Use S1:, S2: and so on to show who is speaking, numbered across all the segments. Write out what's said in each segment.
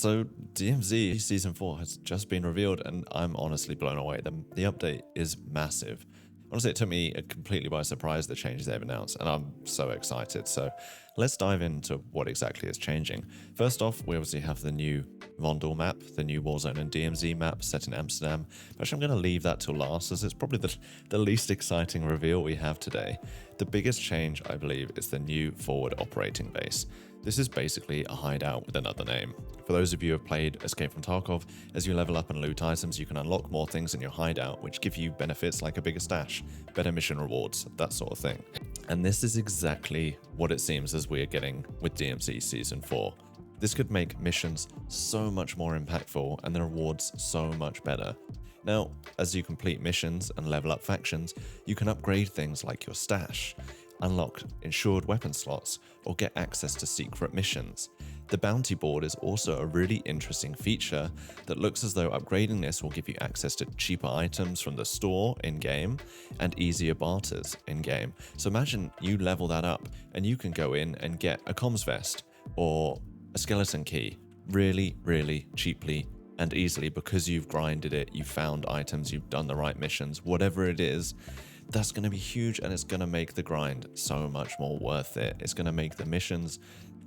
S1: So DMZ Season 4 has just been revealed and I'm honestly blown away. The update is massive. Honestly, it took me completely by surprise the changes they've announced, and I'm so excited. So let's dive into what exactly is changing. First off, we obviously have the new Vondel map, the new Warzone and DMZ map set in Amsterdam. Actually, I'm going to leave that till last, as it's probably the least exciting reveal we have today. The biggest change, I believe, is the new forward operating base. This is basically a hideout with another name. For those of you who have played Escape from Tarkov, as you level up and loot items, you can unlock more things in your hideout, which give you benefits like a bigger stash, better mission rewards, that sort of thing. And this is exactly what it seems as we are getting with DMZ Season 4. This could make missions so much more impactful and the rewards so much better. Now, as you complete missions and level up factions, you can upgrade things like your stash, unlock insured weapon slots, or get access to secret missions. The bounty board is also a really interesting feature that looks as though upgrading this will give you access to cheaper items from the store in-game and easier barters in-game. So imagine you level that up and you can go in and get a comms vest or a skeleton key really, really cheaply and easily because you've grinded it, you've found items, you've done the right missions, whatever it is. That's going to be huge, and it's going to make the grind so much more worth it. It's going to make the missions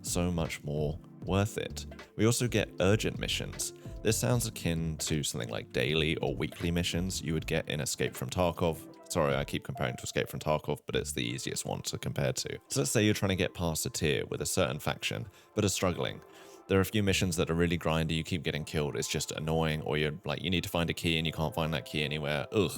S1: so much more worth it. We also get urgent missions. This sounds akin to something like daily or weekly missions you would get in Escape from Tarkov. Sorry, I keep comparing to Escape from Tarkov, but it's the easiest one to compare to. So let's say you're trying to get past a tier with a certain faction, but are struggling. There are a few missions that are really grindy, you keep getting killed, it's just annoying, or you're like, you need to find a key and you can't find that key anywhere. Ugh.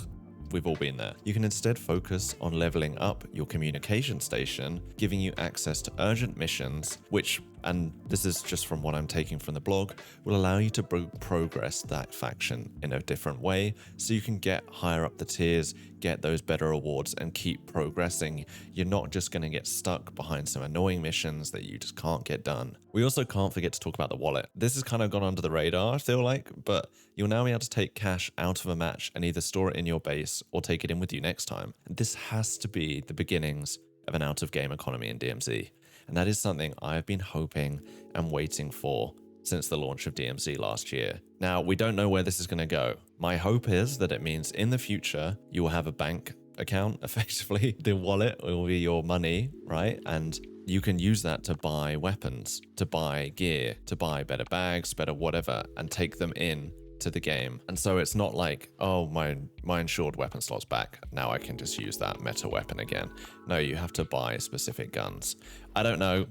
S1: We've all been there. You can instead focus on leveling up your communication station, giving you access to urgent missions, which, and this is just from what I'm taking from the blog, will allow you to progress that faction in a different way so you can get higher up the tiers, get those better rewards, and keep progressing. You're not just going to get stuck behind some annoying missions that you just can't get done. We also can't forget to talk about the wallet. This has kind of gone under the radar, I feel like, but you'll now be able to take cash out of a match and either store it in your base or take it in with you next time. And this has to be the beginnings of an out-of-game economy in DMZ. And that is something I've been hoping and waiting for since the launch of DMZ last year. Now, we don't know where this is going to go. My hope is that it means in the future, you will have a bank account, effectively. The wallet will be your money, right? And you can use that to buy weapons, to buy gear, to buy better bags, better whatever, and take them in to the game. And so it's not like, oh, my insured weapon slot's back, now I can just use that meta weapon again. No, you have to buy specific guns. I don't know,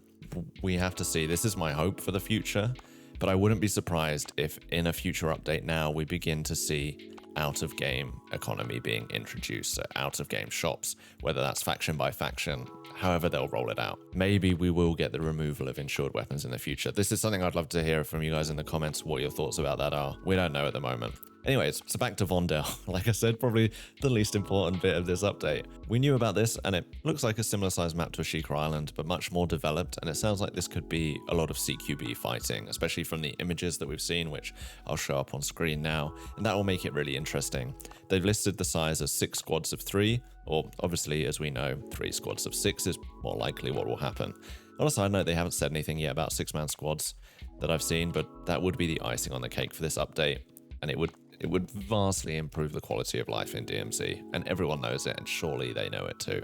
S1: we have to see. This is my hope for the future, but I wouldn't be surprised if in a future update now we begin to see out-of-game economy being introduced, out-of-game shops, whether that's faction by faction, however they'll roll it out. Maybe we will get the removal of insured weapons in the future. This is something I'd love to hear from you guys in the comments, what your thoughts about that are. We don't know at the moment. Anyways, so back to Vondel. Like I said, probably the least important bit of this update. We knew about this, and it looks like a similar sized map to Ashika Island, but much more developed, and it sounds like this could be a lot of CQB fighting, especially from the images that we've seen, which I'll show up on screen now, and that will make it really interesting. They've listed the size as 6 squads of 3, or obviously, as we know, 3 squads of 6 is more likely what will happen. On a side note, they haven't said anything yet about 6-man squads that I've seen, but that would be the icing on the cake for this update, and it would vastly improve the quality of life in DMZ, and everyone knows it, and surely they know it too.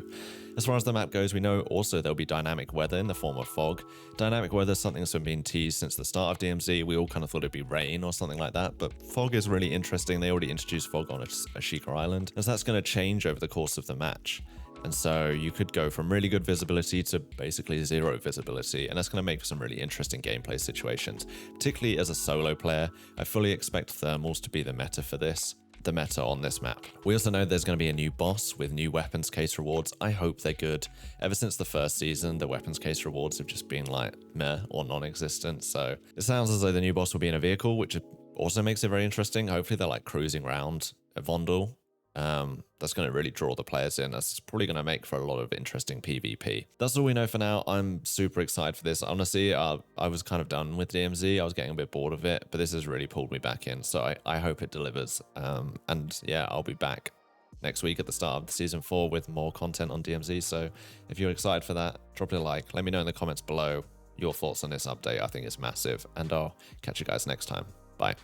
S1: As far as the map goes, we know also there'll be dynamic weather in the form of fog. Dynamic weather is something that's been teased since the start of DMZ. We all kind of thought it'd be rain or something like that, but fog is really interesting. They already introduced fog on Ashika Island, as that's going to change over the course of the match. And so you could go from really good visibility to basically 0 visibility, and that's going to make for some really interesting gameplay situations. Particularly as a solo player, I fully expect thermals to be the meta for this, the meta on this map. We also know there's going to be a new boss with new weapons case rewards. I hope they're good. Ever since the first season, the weapons case rewards have just been like meh or non-existent, so it sounds as though the new boss will be in a vehicle, which also makes it very interesting. Hopefully they're like cruising around at Vondel. That's going to really draw the players in. That's probably going to make for a lot of interesting PvP. That's all we know for now. I'm super excited for this. Honestly, I was kind of done with DMZ. I was getting a bit bored of it, but this has really pulled me back in. So I hope it delivers. And yeah, I'll be back next week at the start of the season 4 with more content on DMZ. So if you're excited for that, drop it a like. Let me know in the comments below your thoughts on this update. I think it's massive, and I'll catch you guys next time. Bye.